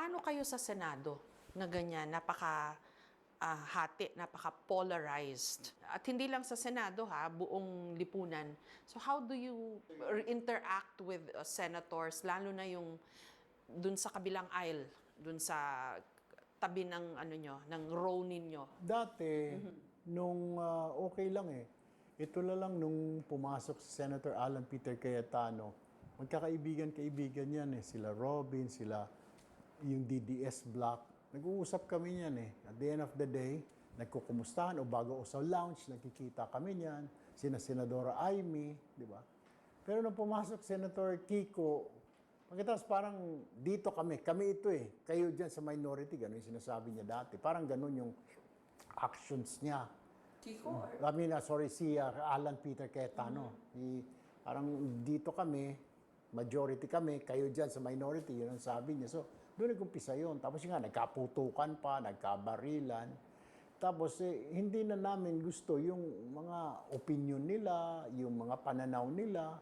Paano kayo sa Senado na ganyan, hati, napaka-polarized? At hindi lang sa Senado ha, buong lipunan. So how do you interact with senators, lalo na yung dun sa kabilang aisle, dun sa tabi ng ano nyo, ng row ninyo? Dati, nung okay lang eh. Ito na lang nung pumasok si Senator Alan Peter Cayetano, magkakaibigan-kaibigan yan eh. Sila Robin, sila yung DDS Block. Nag-uusap kami yan eh. At the end of the day, nagkukumustahan o bago o sa lounge, nagkikita kami yan. Sina Senadora Amy, di ba? Pero nung pumasok Senator Kiko, pagkatapos parang dito kami ito eh. Kayo dyan sa minority, gano'n yung sinasabi niya dati. Parang gano'n yung actions niya. Kiko? Si Alan Peter Cayetano. Parang dito kami, majority kami, kayo dyan sa minority, yun ang sabi niya. So, doon nag-umpisa yun. Tapos nga, nagkaputukan pa, nagkabarilan. Tapos, hindi na namin gusto yung mga opinion nila, yung mga pananaw nila.